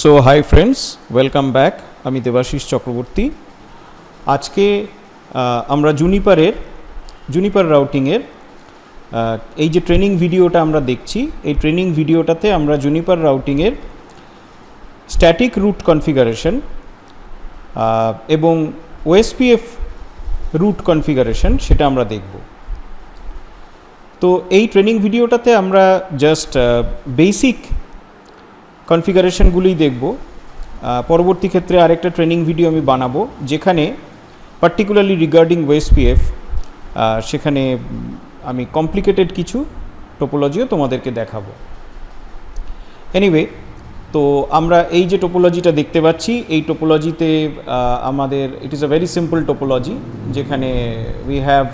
So hi friends, welcome back. আমি দেবাশিস চক্রবর্তী। আজকে আমরা জুনিপার রাউটিংয়ের এই যে ট্রেনিং ভিডিওটা আমরা দেখছি, এই ট্রেনিং ভিডিওটাতে আমরা জুনিপার রাউটিংয়ের স্ট্যাটিক রুট কনফিগারেশন এবং ওএসপিএফ রুট কনফিগারেশন সেটা আমরা দেখব। তো এই ট্রেনিং ভিডিওটাতে আমরা জাস্ট বেসিক কনফিগারেশনগুলোই দেখব। পরবর্তী ক্ষেত্রে আরেকটা ট্রেনিং ভিডিও আমি বানাবো যেখানে পার্টিকুলারলি রিগার্ডিং ওএসপিএফ সেখানে আমি কমপ্লিকেটেড কিছু টোপোলজিও তোমাদেরকে দেখাবো। এনিওয়ে, তো আমরা এই যে টোপোলজিটা দেখতে পাচ্ছি, এই টোপোলজিতে আমাদের ইট is a very simple topology, যেখানে we have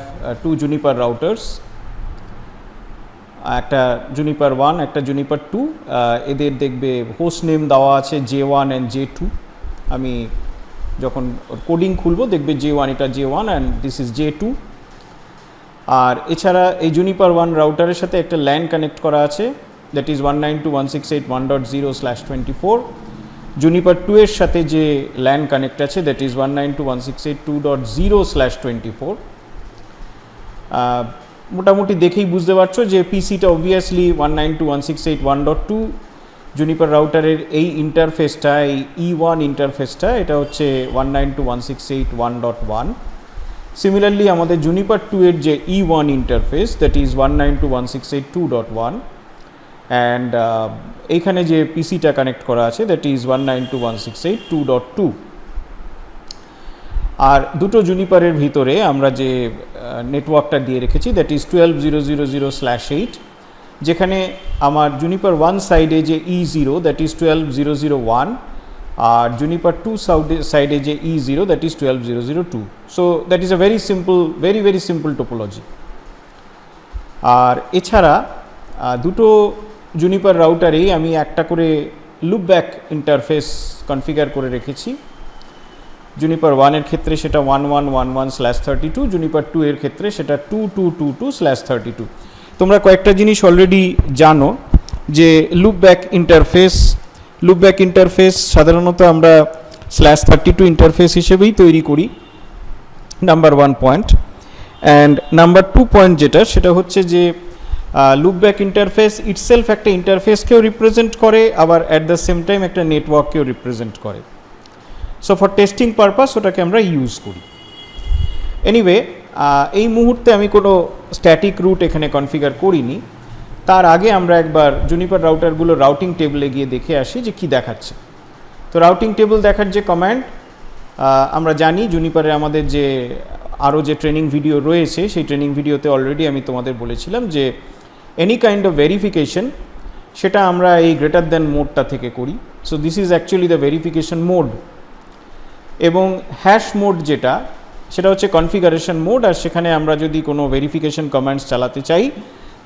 to Juniper routers, একটা জুনিপার 1 একটা জুনিপার 2। এদের দেখবে হোস্ট নেম দেওয়া আছে J1 অ্যান্ড J2। আমি যখন কোডিং খুলবো দেখবে J1, এটা J1 and this is J2। আর এছাড়া এই জুনিপার 1 রাউটারের সাথে একটা ল্যান কানেক্ট করা আছে, দ্যাট ইজ 192.168.1.24। জুনিপার 2 এর সাথে যে ল্যান কানেক্ট আছে দ্যাট ইজ 192.168.2.0/24। মোটামুটি দেখেই বুঝতে পারছো যে পিসিটা অবভিয়াসলি 192.168.1.2। জুনিপার রাউটারের এই ইন্টারফেসটা, এই E1 ইন্টারফেসটা, এটা হচ্ছে 192.168.1.1। সিমিলারলি আমাদের জুনিপার 2 এর যে E1 interface that is 192.168.2.1 and এইখানে যে পিসিটা কানেক্ট করা আছে দ্যাট ইজ 192.168.2.2। আর দুটো জুনিপারের ভিতরে আমরা যে নেটওয়ার্কটা দিয়ে রেখেছি দ্যাট ইজ 12.0.0.0/8, যেখানে আমার জুনিপার 1 সাইডে যে E0 that is 12.0.0.1 R Juniper 2 সাইডে যে E0 that is 12.0.0.2। So that is a very simple, very simple topology. আর এছাড়া দুটো জুনিপার রাউটারেই আমি একটা করে লুপব্যাক ইন্টারফেস কনফিগার করে রেখেছি। জুনিপার 1 এর ক্ষেত্রে সেটা 1111/32, জুনিপার 2 এর ক্ষেত্রে সেটা 2222/32। তোমরা কয়েকটা জিনিস অলরেডি জানো যে লুপব্যাক ইন্টারফেস সাধারণত আমরা /32 ইন্টারফেস হিসেবেই তৈরি করি, number 1 point. And number 2 point যেটা, সেটা হচ্ছে যে লুপব্যাক ইন্টারফেস ইটসেলফ একটা ইন্টারফেসকেও রিপ্রেজেন্ট করে, আবার অ্যাট দ্য সেম টাইম একটা নেটওয়ার্ককেও রিপ্রেজেন্ট করে। সো ফর টেস্টিং পারপাস ওটাকে আমরা ইউজ করি। এনিওয়ে, এই মুহূর্তে আমি কোনো স্ট্যাটিক রুট এখানে কনফিগার করিনি। তার আগে আমরা একবার জুনিপার রাউটারগুলো রাউটিং টেবিলে গিয়ে দেখে আসি যে কী দেখাচ্ছে। তো রাউটিং টেবিল দেখার যে কমান্ড, আমরা জানি জুনিপারে আমাদের যে আরও যে ট্রেনিং ভিডিও রয়েছে, সেই ট্রেনিং ভিডিওতে অলরেডি আমি তোমাদের বলেছিলাম যে এনি কাইন্ড অফ ভেরিফিকেশন সেটা আমরা এই গ্রেটার দ্যান মোডটা থেকে করি। So this is actually the verification mode. এবং হ্যাশ মোড যেটা, সেটা হচ্ছে কনফিগারেশন মোড। আর সেখানে আমরা যদি কোনো ভেরিফিকেশন কমান্ডস চালাতে চাই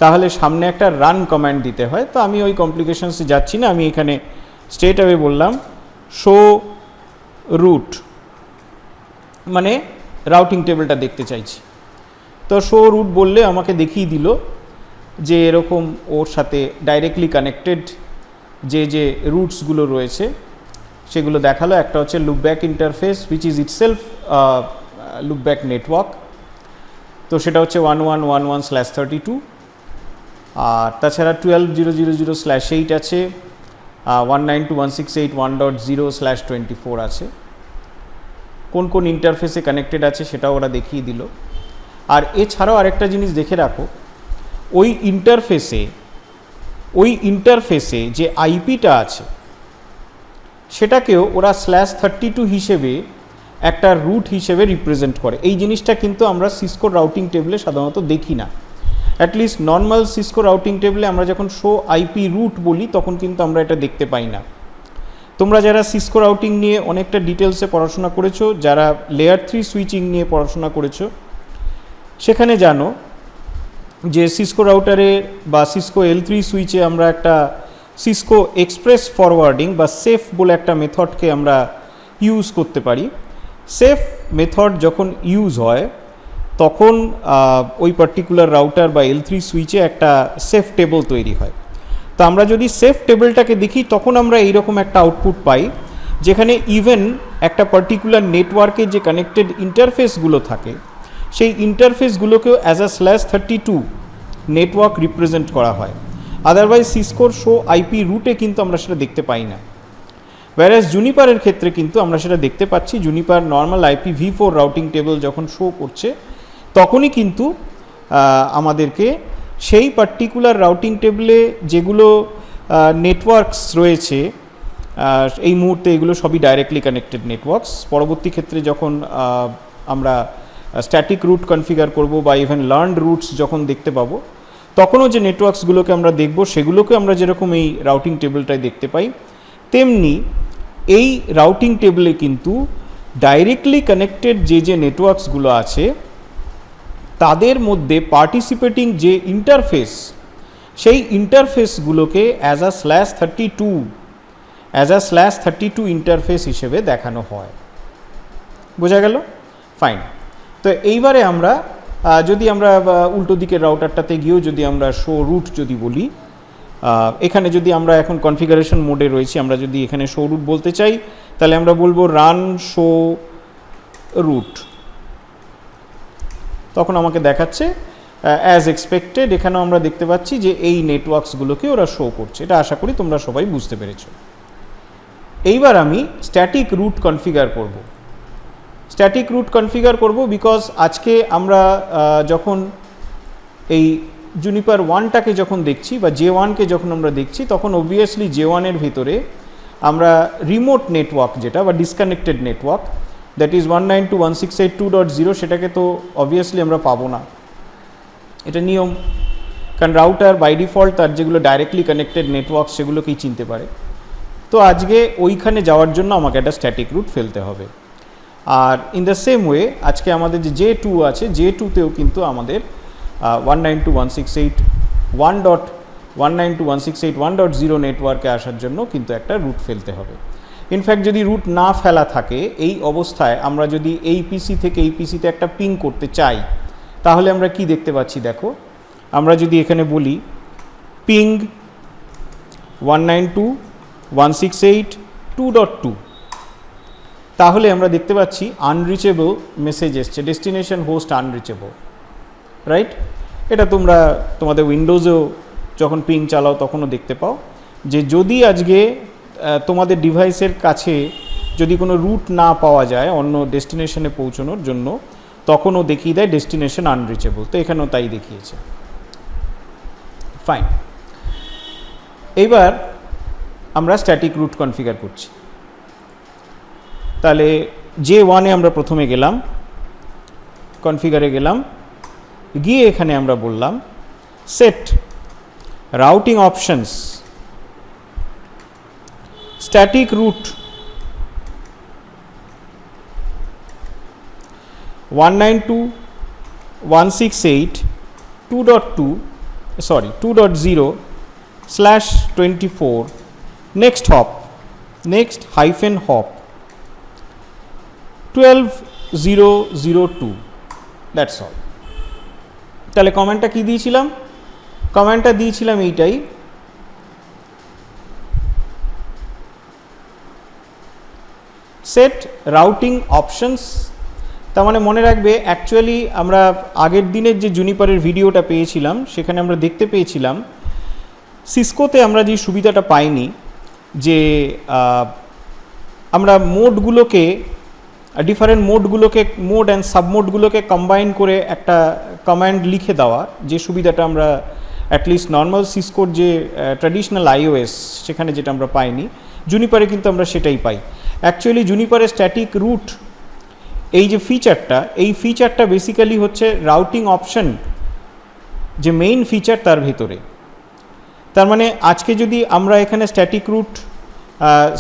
তাহলে সামনে একটা রান কমান্ড দিতে হয়। তো আমি ওই কমপ্লিকেশনসে যাচ্ছি না, আমি এখানে স্ট্রেট অ্যাওয়ে বললাম শো রুট, মানে রাউটিং টেবিলটা দেখতে চাইছি। তো শো রুট বললে আমাকে দেখিয়ে দিল যে এরকম ওর সাথে ডাইরেক্টলি কানেক্টেড যে রুটসগুলো রয়েছে সেগুলো দেখালো। একটা হচ্ছে loopback interface which is itself loopback network, তো সেটা হচ্ছে 1111/32। আর তাছাড়া 12.0.0.0/8 আছে, 192.168.1.0/24 আছে। কোন কোন ইন্টারফেসে কানেক্টেড আছে সেটাও ওরা দেখিয়ে দিল। আর এছাড়াও আরেকটা জিনিস দেখে রাখো, ওই ইন্টারফেসে যে আইপিটা আছে সেটাকেও ওরা /32 হিসেবে একটা রুট হিসেবে রিপ্রেজেন্ট করে। এই জিনিসটা কিন্তু আমরা সিসকো রাউটিং টেবিলে সাধারণত দেখি না। অ্যাটলিস্ট নর্মাল সিসকো রাউটিং টেবিলে আমরা যখন শো আইপি রুট বলি তখন কিন্তু আমরা এটা দেখতে পাই না। তোমরা যারা সিসকো রাউটিং নিয়ে অনেকটা ডিটেলসে পড়াশোনা করেছো, যারা লেয়ার 3 সুইচিং নিয়ে পড়াশোনা করেছো, সেখানে জানো যে সিসকো রাউটারে বা সিসকো L3 সুইচে আমরা একটা সিসকো এক্সপ্রেস ফরওয়ার্ডিং বা সেফ বলে একটা মেথডকে আমরা ইউজ করতে পারি। সেফ মেথড যখন ইউজ হয় তখন ওই পার্টিকুলার রাউটার বা L3 সুইচে একটা সেফ টেবল তৈরি হয়। তো আমরা যদি সেফ টেবিলটাকে দেখি তখন আমরা এইরকম একটা আউটপুট পাই, যেখানে ইভেন একটা পার্টিকুলার নেটওয়ার্কে যে কানেক্টেড ইন্টারফেসগুলো থাকে সেই ইন্টারফেসগুলোকেও অ্যাজ আ /32 নেটওয়ার্ক রিপ্রেজেন্ট করা হয়। আদারওয়াইজ সিসকোর শো আইপি রুটে কিন্তু আমরা সেটা দেখতে পাই না। ওয়্যারএজ জুনিপারের ক্ষেত্রে কিন্তু আমরা সেটা দেখতে পাচ্ছি। Juniper normal IPv4 routing table যখন শো করছে তখনই কিন্তু আমাদেরকে সেই পার্টিকুলার রাউটিং টেবিলে যেগুলো নেটওয়ার্কস রয়েছে এই মুহূর্তে এগুলো সবই ডাইরেক্টলি কানেক্টেড নেটওয়ার্কস। পরবর্তী ক্ষেত্রে যখন আমরা স্ট্যাটিক রুট কনফিগার করব বা ইভেন লার্নড রুটস যখন দেখতে পাবো, তখনও যে নেটওয়ার্কসগুলোকে আমরা দেখব সেগুলোকে আমরা যেরকম এই রাউটিং টেবিলটায় দেখতে পাই, তেমনি এই রাউটিং টেবিলে কিন্তু ডাইরেক্টলি কানেক্টেড যে নেটওয়ার্কসগুলো আছে তাদের মধ্যে পার্টিসিপেটিং যে ইন্টারফেস, সেই ইন্টারফেসগুলোকে অ্যাজ আ /32 ইন্টারফেস হিসেবে দেখানো হয়। বোঝা গেল? ফাইন। তো এইবারে আমরা যদি আমরা উল্টো দিকের রাউটারটাতে গিয়েও যদি আমরা শো রুট যদি বলি, এখানে যদি আমরা এখন কনফিগারেশন মোডে রয়েছি, আমরা যদি এখানে শো রুট বলতে চাই তাহলে আমরা বলবো রান শো রুট। তখন আমাকে দেখাচ্ছে অ্যাজ এক্সপেক্টেড। এখানেও আমরা দেখতে পাচ্ছি যে এই নেটওয়ার্কসগুলোকে ওরা শো করছে। এটা আশা করি তোমরা সবাই বুঝতে পেরেছো। এইবার আমি স্ট্যাটিক রুট কনফিগার করব। স্ট্যাটিক রুট কনফিগার করব বিকজ আজকে আমরা যখন এই জুনিপার 1টাকে যখন দেখছি বা J1কে যখন আমরা দেখছি, তখন অবভিয়াসলি J1-এর ভিতরে আমরা রিমোট নেটওয়ার্ক যেটা বা ডিসকানেক্টেড নেটওয়ার্ক, দ্যাট ইজ 192.168.2.0, সেটাকে তো অবভিয়াসলি আমরা পাবো না, এটা নিয়ম। কারণ রাউটার বাই ডিফল্ট তার যেগুলো ডাইরেক্টলি কানেক্টেড নেটওয়ার্ক সেগুলোকেই চিনতে পারে। তো আজকে ওইখানে যাওয়ার জন্য আমাকে একটা স্ট্যাটিক রুট ফেলতে হবে। আর ইন দ্য সেম ওয়ে আজকে আমাদের যে J2 আছে, J2তেও কিন্তু আমাদের 192.168.1.0 নেটওয়ার্কে আসার জন্য কিন্তু একটা রুট ফেলতে হবে। ইনফ্যাক্ট যদি রুট না ফেলা থাকে, এই অবস্থায় আমরা যদি এই পিসি থেকে এই পিসিতে একটা পিং করতে চাই, তাহলে আমরা কি দেখতে পাচ্ছি দেখো। আমরা যদি এখানে বলি পিং 192.168.2.2, তাহলে আমরা দেখতে পাচ্ছি আনরিচেবল মেসেজ এসছে, ডেস্টিনেশন হোস্ট আনরিচেবল, রাইট? এটা তোমরা তোমাদের উইন্ডোজেও যখন পিং চালাও তখনও দেখতে পাও যে যদি আজকে তোমাদের ডিভাইসের কাছে যদি কোনো রুট না পাওয়া যায় অন্য ডেস্টিনেশনে পৌঁছানোর জন্য, তখনও দেখিয়ে দেয় ডেস্টিনেশন আনরিচেবল। তো এখানেও তাই দেখিয়েছে। ফাইন। এইবার আমরা স্ট্যাটিক রুট কনফিগার করছি। তাহলে J1-এ আমরা প্রথমে গেলাম, কনফিগারে গেলাম, গিয়ে এখানে আমরা বললাম set routing options static route 192.168.2.0/24 next hop -12.002, that's all. তাহলে কমেন্টটা কি দিয়েছিলাম? কমেন্টটা দিয়েছিলাম এইটাই, সেট রাউটিং অপশনস। তার মানে মনে রাখবে, অ্যাকচুয়ালি আমরা আগের দিনের যে জুনিপারের ভিডিওটা পেয়েছিলাম সেখানে আমরা দেখতে পেয়েছিলাম সিসকোতে আমরা যে সুবিধাটা পাইনি, যে আমরা মোডগুলোকে ডিফারেন্ট মোডগুলোকে মোড অ্যান্ড সাবমোডগুলোকে কম্বাইন করে একটা কমান্ড লিখে দেওয়া, যে সুবিধাটা আমরা অ্যাটলিস্ট নর্মাল সিসকোর যে ট্র্যাডিশনাল iOS সেখানে যেটা আমরা পাইনি, জুনিপারে কিন্তু আমরা সেটাই পাই। অ্যাকচুয়ালি জুনিপারের স্ট্যাটিক রুট এই যে ফিচারটা, এই ফিচারটা বেসিক্যালি হচ্ছে রাউটিং অপশন যে মেইন ফিচার তার ভিতরে। তার মানে আজকে যদি আমরা এখানে স্ট্যাটিক রুট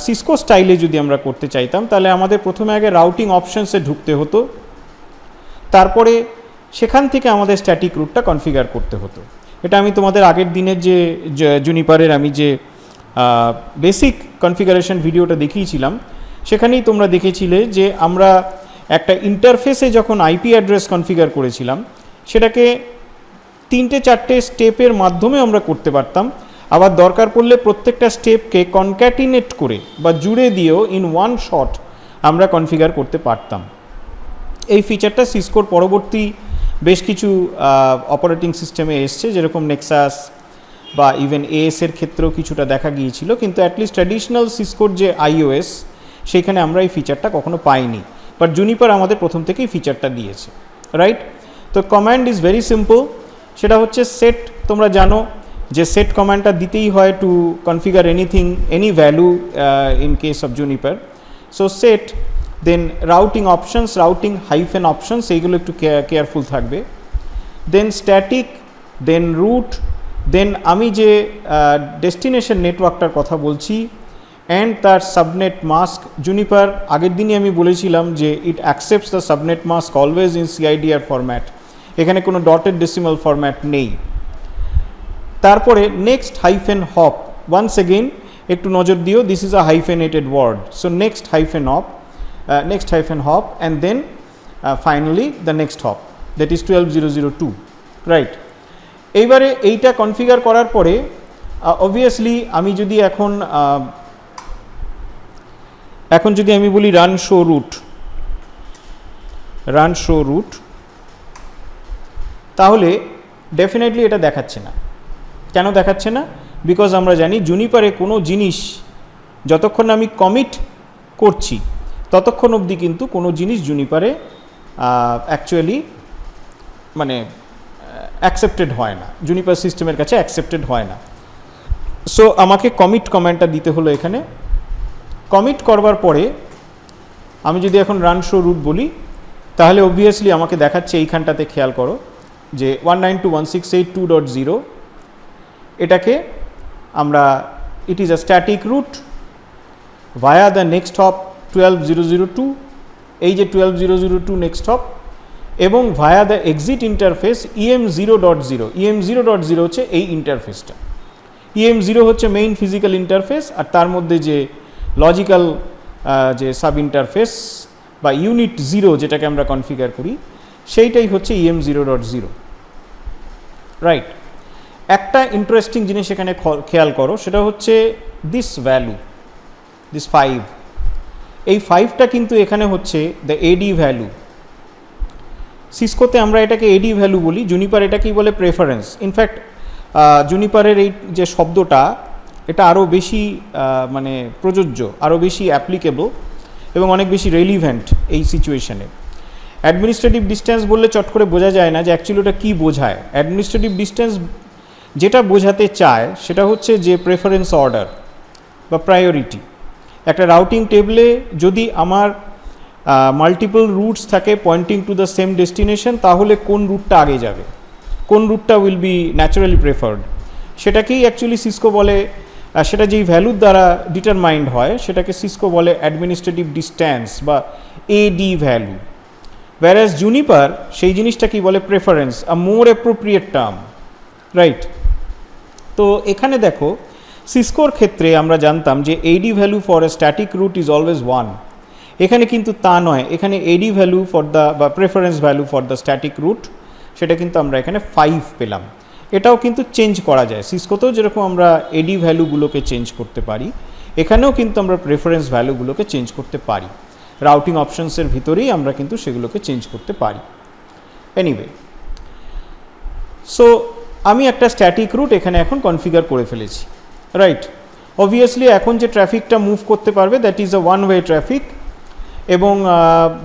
সিসকো স্টাইলে যদি আমরা করতে চাইতাম, তাহলে আমাদের প্রথমে আগে রাউটিং অপশনসে ঢুকতে হতো, তারপরে সেখান থেকে আমাদের স্ট্যাটিক রুটটা কনফিগার করতে হতো। এটা আমি তোমাদের আগের দিনের যে জুনিপারের আমি যে বেসিক কনফিগারেশন ভিডিওটা দেখিয়েছিলাম, সেখানেই তোমরা দেখেছিলে যে আমরা একটা ইন্টারফেসে যখন আইপি অ্যাড্রেস কনফিগার করেছিলাম, সেটাকে 3-4টে স্টেপের মাধ্যমে আমরা করতে পারতাম। আবার দরকার পড়লে প্রত্যেকটা স্টেপকে কনক্যাটিনেট করে বা জুড়ে দিয়েও ইন ওয়ান শট আমরা কনফিগার করতে পারতাম। এই ফিচারটা সিসকোর পরবর্তী বেশ কিছু অপারেটিং সিস্টেমে এসছে, যেরকম নেক্সাস বা ইভেন এএস এর ক্ষেত্রেও কিছুটা দেখা গিয়েছিল, কিন্তু অ্যাটলিস্ট ট্র্যাডিশনাল সিসকোর যে আইওএস সেইখানে আমরা এই ফিচারটা কখনো পাইনি, বাট জুনিপার আমাদের প্রথম থেকেই ফিচারটা দিয়েছে, রাইট? তো কমান্ড ইজ ভেরি সিম্পল, সেটা হচ্ছে সেট। তোমরা জানো যে সেট কমান্ডটা দিতেই হয় to configure anything, any value in case of Juniper. So set, then routing options, routing hyphen options, এইগুলো একটু কেয়ারফুল থাকবে। দেন স্ট্যাটিক, দেন রুট, দেন আমি যে ডেস্টিনেশন নেটওয়ার্কটার কথা বলছি অ্যান্ড তার সাবনেট মাস্ক। জুনিপার আগের দিনই আমি বলেছিলাম যে it accepts the subnet mask always in CIDR format, এখানে কোনো ডটেড ডেসিমাল ফরম্যাট নেই। তারপরে next hyphen hop, once again একটু নজর দিও, this is a hyphenated word, so next hyphen hop and then finally the next hop, that is 12002, right? এইবারে এইটা configure করার পরে অবভিয়াসলি আমি যদি এখন যদি আমি বলি রান শো রুট, তাহলে ডেফিনেটলি এটা দেখাচ্ছে না। কেন দেখাচ্ছে না? বিকজ আমরা জানি জুনিপারে কোনো জিনিস যতক্ষণ আমি কমিট করছি ততক্ষণ অবধি কিন্তু কোনো জিনিস জুনিপারে অ্যাকচুয়ালি মানে অ্যাকসেপ্টেড হয় না, জুনিপার সিস্টেমের কাছে অ্যাকসেপ্টেড হয় না। সো আমাকে কমিট কমান্ডটা দিতে হলো এখানে। কমিট করবার পরে আমি যদি এখন রান শো রুট বলি, তাহলে অবভিয়াসলি আমাকে দেখাচ্ছে এইখানটাতে, খেয়াল করো যে 192.168.2.0, এটাকে আমরা it is a static route via the next hop 12002, এই যে 12002 নেক্সট হপ, এবং ভায়া the exit interface EM0.0। EM0.0 হচ্ছে এই ইন্টারফেসটা। EM0 হচ্ছে মেইন ফিজিক্যাল ইন্টারফেস, আর তার মধ্যে যে লজিক্যাল যে সাব ইন্টারফেস বা ইউনিট 0 যেটাকে আমরা কনফিগার করি, সেইটাই হচ্ছে EM0.0, রাইট? একটা ইন্টারেস্টিং জিনিস এখানে খেয়াল করো, সেটা হচ্ছে দিস ভ্যালু, দিস 5, এই 5টা কিন্তু এখানে হচ্ছে দ্য এডি ভ্যালু। সিসকোতে আমরা এটাকে এডি ভ্যালু বলি, জুনিপার এটাকেই বলে প্রেফারেন্স। ইনফ্যাক্ট জুনিপারের এই যে শব্দটা, এটা আরও বেশি মানে প্রযোজ্য, আরও বেশি অ্যাপ্লিকেবল এবং অনেক বেশি রেলিভেন্ট এই সিচুয়েশনে। অ্যাডমিনিস্ট্রেটিভ ডিস্টেন্স বললে চট করে বোঝা যায় না যে অ্যাকচুয়ালি ওটা কী বোঝায়। অ্যাডমিনিস্ট্রেটিভ ডিস্টেন্স যেটা বোঝাতে চায় সেটা হচ্ছে যে প্রেফারেন্স অর্ডার বা প্রায়োরিটি। একটা রাউটিং টেবলে যদি আমার মাল্টিপল রুটস থাকে pointing to the same destination, তাহলে কোন রুটটা আগে যাবে, কোন রুটটা উইল বি ন্যাচারালি প্রেফার্ড, সেটাকেই অ্যাকচুয়ালি সিসকো বলে, সেটা যেই ভ্যালুর দ্বারা ডিটারমাইন্ড হয় সেটাকে সিসকো বলে অ্যাডমিনিস্ট্রেটিভ ডিস্ট্যান্স বা এডি ভ্যালু। whereas জুনিপার সেই জিনিসটা কি বলে preference, a more appropriate term, right? তো এখানে দেখো সিসকোর ক্ষেত্রে আমরা জানতাম যে AD value for a static route is always 1, এখানে কিন্তু তা নয়, এখানে এডি ভ্যালু ফর দ্য বা preference value for the static route সেটা কিন্তু আমরা এখানে 5 পেলাম। এটাও কিন্তু চেঞ্জ করা যায়, সিসকোতেও যেরকম আমরা এডি ভ্যালুগুলোকে চেঞ্জ করতে পারি, এখানেও কিন্তু আমরা প্রেফারেন্স ভ্যালুগুলোকে চেঞ্জ করতে পারি। রাউটিং অপশনসের ভিতরেই আমরা কিন্তু সেগুলোকে চেঞ্জ করতে পারি। এনিওয়ে, সো আমি একটা স্ট্যাটিক রুট এখানে এখন কনফিগার করে ফেলেছি, রাইট? অবভিয়াসলি এখন যে ট্রাফিকটা মুভ করতে পারবে that is a one way traffic, এবং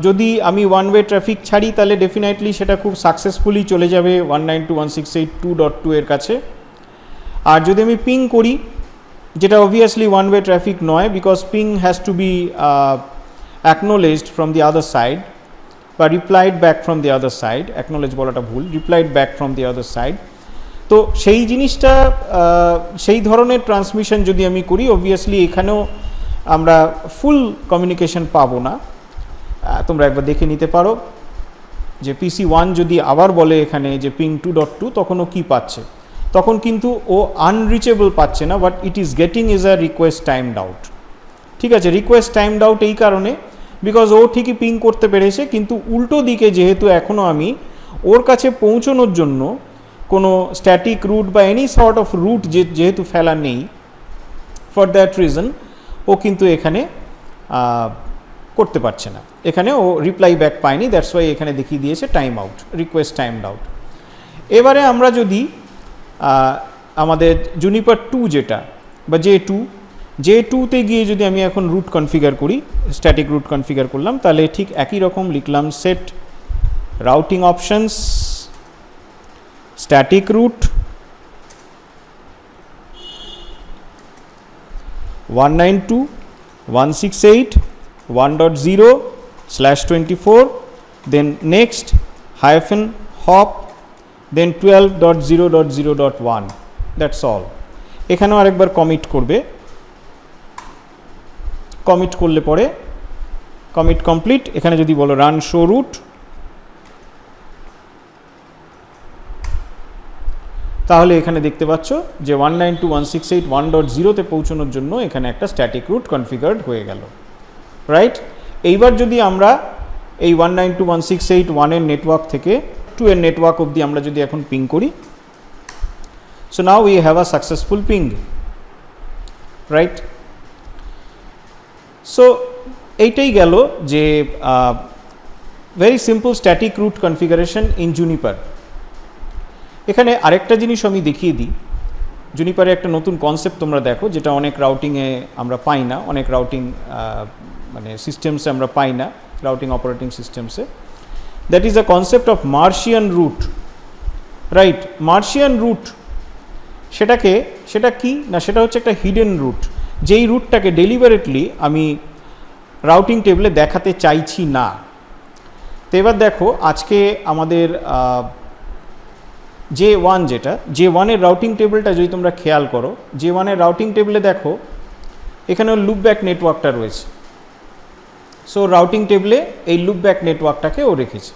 যদি আমি ওয়ান ওয়ে ট্রাফিক ছাড়ি তাহলে ডেফিনেটলি সেটা খুব সাকসেসফুলি চলে যাবে 192.168.2.2 এর কাছে। আর যদি আমি পিং করি, যেটা অবভিয়াসলি ওয়ান ওয়ে ট্রাফিক নয়, because ping has to be acknowledged from the other side বা replied back from the other side, acknowledge বলাটা ভুল, replied back from the other side। তো সেই জিনিসটা সেই ধরনের ট্রান্সমিশন যদি আমি করি, অবভিয়াসলি এখানেও আমরা ফুল কমিউনিকেশন পাবো না। তোমরা একবার দেখে নিতে পারো যে PC1 যদি আবার বলে এখানে যে পিং 2.2, তখনও কি পাচ্ছে, তখন কিন্তু ও আনরিচেবল পাচ্ছে না, but it is getting is a request timed out. ঠিক আছে, রিকোয়েস্ট টাইমড আউট এই কারণে বিকজ ও ঠিকই পিং করতে পেরেছে, কিন্তু উল্টো দিকে যেহেতু এখনও আমি ওর কাছে পৌঁছানোর জন্য কোনো স্ট্যাটিক রুট বা এনি সর্ট অফ রুট যেহেতু ফেলা নেই, ফর দ্যাট রিজন ও কিন্তু এখানে করতে পারছে না, এখানে ও রিপ্লাই ব্যাক পায়নি, দ্যাটস ওয়াই এখানে দেখিয়ে দিয়েছে time out, request timed out. এবারে আমরা যদি আমাদের জুনিপার 2 যেটা বা J2তে গিয়ে যদি আমি এখন রুট কনফিগার করি, স্ট্যাটিক রুট কনফিগার করলাম, তাহলে ঠিক একই রকম লিখলাম set routing options static route 192.168.1.0/24, then next -hop, then 12.0.0.1, that's all. এখানেও আরেকবার কমিট করবে, কমিট করলে পরে কমিট কমপ্লিট, এখানে যদি বলো রান শো রুট, তাহলে এখানে দেখতে পাচ্ছ যে 192.168.1.0-তে পৌঁছানোর জন্য এখানে একটা স্ট্যাটিক রুট কনফিগার্ড হয়ে গেল, রাইট। এইবার যদি আমরা এই 192.168.1 এর নেটওয়ার্ক থেকে 2 এর নেটওয়ার্ক অবধি আমরা যদি এখন পিং করি, so now we have a successful ping, right. So এইটাই গেল যে very simple static route configuration in Juniper. এখানে আরেকটা জিনিস আমি দেখিয়ে দিই, জুনিপারে একটা নতুন কনসেপ্ট তোমরা দেখো, যেটা অনেক রাউটিংয়ে আমরা পাই না, অনেক রাউটিং মানে সিস্টেমসে আমরা পাই না, রাউটিং অপারেটিং সিস্টেমসে। That is the concept of martian route, right. Martian route সেটা কি না, সেটা হচ্ছে একটা হিডেন রুট, যেই রুটটাকে ডেলিভারেটলি আমি রাউটিং টেবিলে দেখাতে চাইছি না। তো এবার দেখো আজকে আমাদের J1 যেটা, J1 এর রাউটিং টেবিলটা যদি তোমরা খেয়াল করো, J1 এর রাউটিং টেবিলে দেখো এখানে লুপব্যাক নেটওয়ার্কটা রয়েছে। সো রাউটিং টেবিলে এই লুপব্যাক নেটওয়ার্কটাকে ও রেখেছে।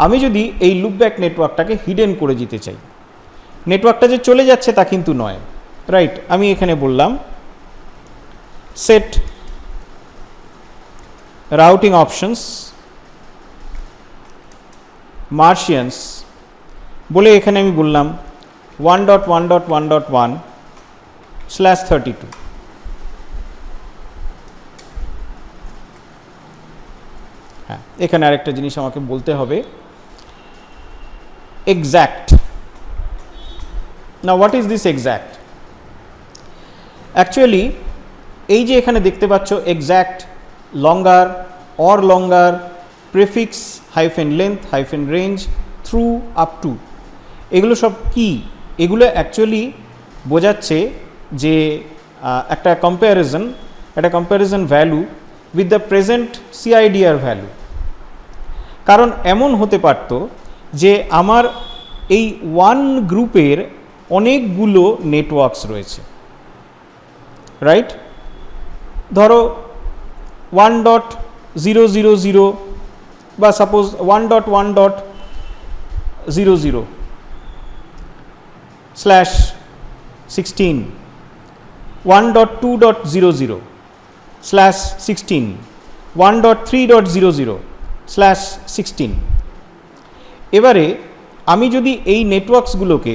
আমি যদি এই লুপব্যাক নেটওয়ার্কটাকে হিডেন করে দিতে চাই, নেটওয়ার্কটা যে চলে যাচ্ছে তা কিন্তু নয়, রাইট। আমি এখানে বললাম সেট রাউটিং অপশনস মার্শিয়ানস বলে এখানে আমি বললাম 1.1.1.1/32। হ্যাঁ, এখানে আরেকটা জিনিস আমাকে বলতে হবে, exact. Now what is this exact? Actually এই যে এখানে দেখতে পাচ্ছ exact, longer, or longer, prefix, hyphen length, hyphen range, through, up to, এগুলো সব কি? এগুলো অ্যাকচুয়ালি বোঝাচ্ছে যে একটা comparison value with the present CIDR value. কারণ এমন হতে পারত যে আমার এই ওয়ান গ্রুপের অনেকগুলো নেটওয়ার্কস রয়েছে, রাইট। ধরো 1.000 বা সাপোজ 1.1.00/16, 1.2.00/16, 1.3.00/16। এবারে আমি যদি এই নেটওয়ার্কসগুলোকে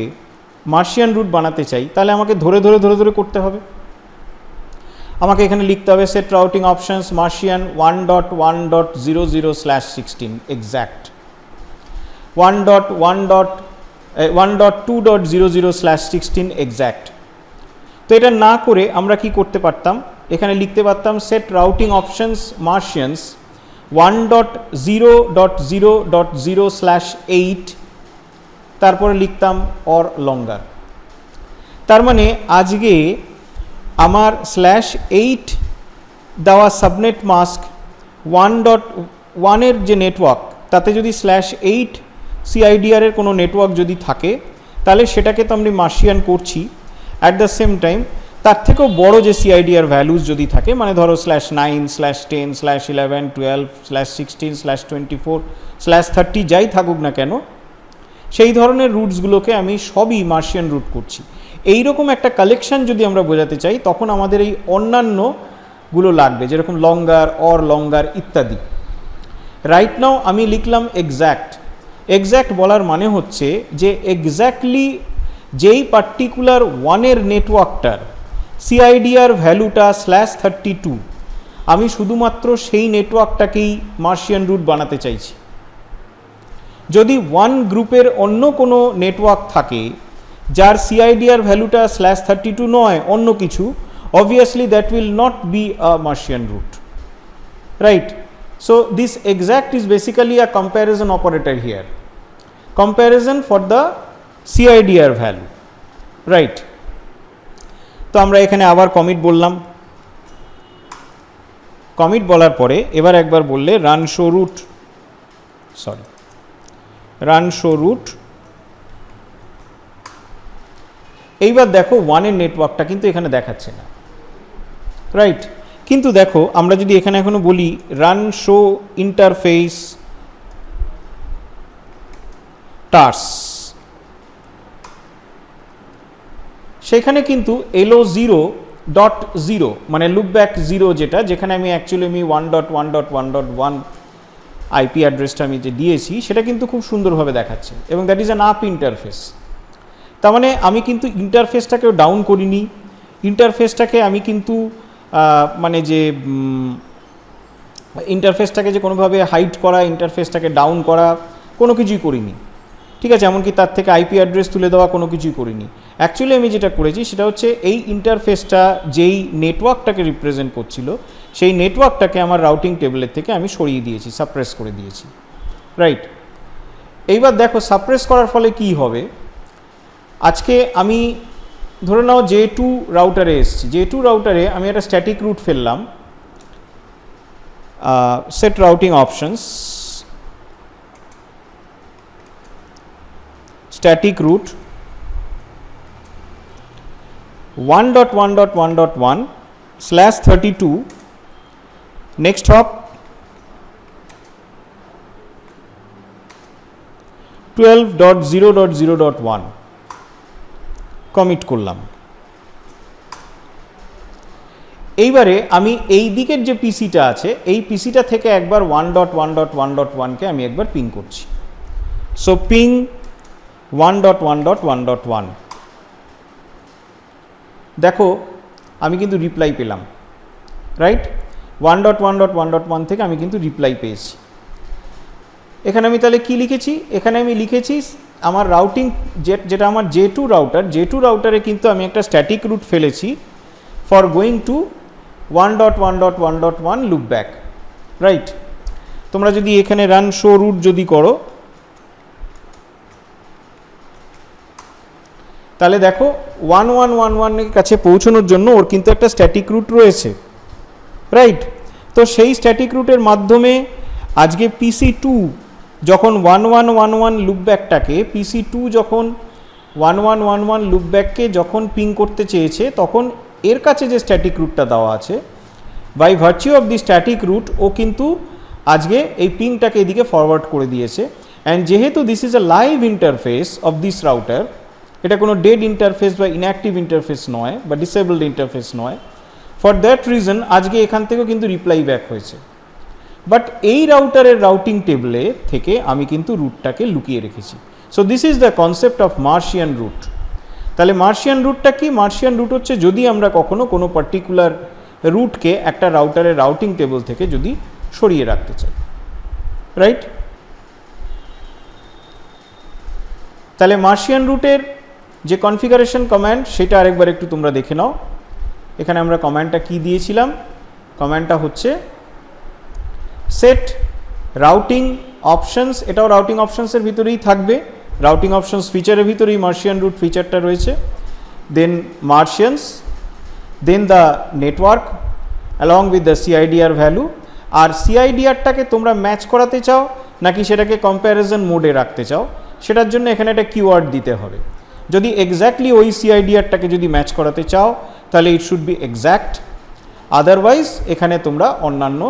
মার্শিয়ান রুট বানাতে চাই, তাহলে আমাকে ধরে করতে হবে। আমাকে এখানে লিখতে হবে set routing options Martian 1.1.00/16 exact, 1.2.00/16 exact. তো এটা না করে আমরা কি করতে পারতাম, এখানে লিখতে পারতাম সেট রাউটিং অপশনস মার্শিয়ানস 1.0.0.0/8, তারপরে লিখতাম অর লঙ্গার। তার মানে আজকে আমার /8 দেওয়া সাবনেট মাস্ক 1.1 এর যে নেটওয়ার্ক, তাতে যদি /8 সিআইডিআর এর কোনো নেটওয়ার্ক যদি থাকে, তাহলে সেটাকে তো আমি মার্শিয়ান করছি। অ্যাট দ্য সেম টাইম তার থেকেও বড় যে সিআইডিআর ভ্যালুজ যদি থাকে, মানে ধরো /9, /10, /11, /12, /16, /24, /30 যাই থাকুক না কেন, সেই ধরনের রুটসগুলোকে আমি সবই মার্শিয়ান রুট করছি। এই রকম একটা কালেকশন যদি আমরা বোঝাতে চাই, তখন আমাদের এই অন্যান্যগুলো লাগবে, যেরকম লঙ্গার, অর লঙ্গার ইত্যাদি। রাইট নাও আমি লিখলাম এক্স্যাক্ট। এক্স্যাক্ট বলার মানে হচ্ছে যে এক্স্যাক্টলি যেই পার্টিকুলার ওয়ানের নেটওয়ার্কটার সিআইডিআর ভ্যালুটা /32, আমি শুধুমাত্র সেই নেটওয়ার্কটাকেই মার্শিয়ান রুট বানাতে চাইছি। যদি ওয়ান গ্রুপের অন্য কোনো নেটওয়ার্ক থাকে যার সিআইডিআর ভ্যালুটা /32 নয়, অন্য কিছু, obviously that will not be a Martian root, right? So this exact is basically a comparison operator here, comparison for the CIDR value, right? তো আমরা এখানে আবার কমিট বললাম, কমিট বলার পরে এবার একবার বললে run show route, sorry run show route. এইবার দেখো ওয়ানের নেটওয়ার্কটা কিন্তু এখানে দেখাচ্ছে না, রাইট? কিন্তু দেখো আমরা যদি এখানে এখনো বলি রান শো ইন্টারফেস টার্স, সেখানে কিন্তু LO0.0 মানে লুপব্যাক 0 যেটা, যেখানে আমি অ্যাকচুয়ালি আমি 1.1.1.1 আইপি অ্যাড্রেসটা আমি যে দিয়েছি সেটা কিন্তু খুব সুন্দরভাবে দেখাচ্ছে, এবং that is an up interface. তার মানে আমি কিন্তু ইন্টারফেসটাকেও ডাউন করিনি, ইন্টারফেসটাকে আমি কিন্তু মানে যে ইন্টারফেসটাকে যে কোনোভাবে হাইড করা, ইন্টারফেসটাকে ডাউন করা, কোনো কিছুই করিনি, ঠিক আছে? এমনকি তার থেকে আইপি অ্যাড্রেস তুলে দেওয়া কোনো কিছুই করিনি। অ্যাকচুয়ালি আমি যেটা করেছি সেটা হচ্ছে এই ইন্টারফেসটা যেই নেটওয়ার্কটাকে রিপ্রেজেন্ট করছিল সেই নেটওয়ার্কটাকে আমার রাউটিং টেবিলের থেকে আমি সরিয়ে দিয়েছি, সাপ্রেস করে দিয়েছি, রাইট? এইবার দেখো সাপ্রেস করার ফলে কি হবে। আজকে আমি ধরে নাও J2 রাউটারে এসেছি, J2 রাউটারে আমি একটা স্ট্যাটিক রুট ফেললাম, set routing options, static route 1.1.1.1/32 next hop 12.0.0.1 commit করলাম। এইবারে আমি এই দিকের যে পিসিটা আছে এই পিসিটা থেকে একবার 1.1.1.1কে আমি একবার পিং করছি। সো পিং 1.1.1.1, দেখো আমি কিন্তু রিপ্লাই পেলাম, রাইট? 1.1.1.1 থেকে আমি কিন্তু রিপ্লাই পেয়েছি। এখানে আমি তাহলে কি লিখেছি? এখানে আমি লিখেছি আমার রাউটিং যেটা আমার J2 রাউটার, J2 রাউটারে কিন্তু আমি একটা স্ট্যাটিক রুট ফেলেছি for going to 1.1.1.1 loop back, right? তোমরা যদি এখানে রান শো রুট যদি করো তাহলে দেখো 1111 এর কাছে পৌঁছানোর জন্য ওর কিন্তু একটা স্ট্যাটিক রুট রয়েছে, রাইট? তো সেই স্ট্যাটিক রুটের মাধ্যমে আজকে PC2 যখন 1111 লুপব্যাকটাকে PC2 যখন 1111 লুপব্যাককে যখন পিং করতে চেয়েছে তখন এর কাছে যে স্ট্যাটিক রুটটা দেওয়া আছে by virtue of the static route ও কিন্তু আজকে এই পিংটাকে এদিকে ফরওয়ার্ড করে দিয়েছে। অ্যান্ড যেহেতু this is a live interface of this router, এটা কোনো ডেড ইন্টারফেস বা ইনঅ্যাক্টিভ ইন্টারফেস নয় বা ডিসেবলড ইন্টারফেস নয়, ফর দ্যাট রিজন আজকে এখান থেকেও কিন্তু রিপ্লাই ব্যাক হয়েছে। বাট এই রাউটারের রাউটিং টেবিলে থেকে আমি কিন্তু রুটটাকে লুকিয়ে রেখেছি। So this is the concept of martian route. তাহলে মার্শিয়ান রুটটা কি? মার্শিয়ান রুট হচ্ছে যদি আমরা কখনো কোনো পার্টিকুলার রুটকে একটা রাউটারের রাউটিং টেবিল থেকে যদি সরিয়ে রাখতে চাই, রাইট? তাহলে মার্শিয়ান রুটের যে কনফিগারেশন কমান্ড সেটা আরেকবার একটু তোমরা দেখে নাও। এখানে আমরা কমান্ডটা কি দিয়েছিলাম? কমান্ডটা হচ্ছে সেট রাউটিং অপশনস, এটাও রাউটিং অপশনসের ভিতরেই থাকবে, রাউটিং অপশনস ফিচারের ভিতরেই মার্শিয়ান রুট ফিচারটা রয়েছে। Then martians, then the network along with the CIDR value. আর সিআইডিআরটাকে তোমরা ম্যাচ করাতে চাও নাকি সেটাকে কম্প্যারিজন মোডে রাখতে চাও, সেটার জন্য এখানে একটা কিওয়ার্ড দিতে হবে। যদি এক্স্যাক্টলি ওই সিআইডিআরটাকে যদি ম্যাচ করাতে চাও তাহলে it should be exact, otherwise এখানে তোমরা অন্যান্য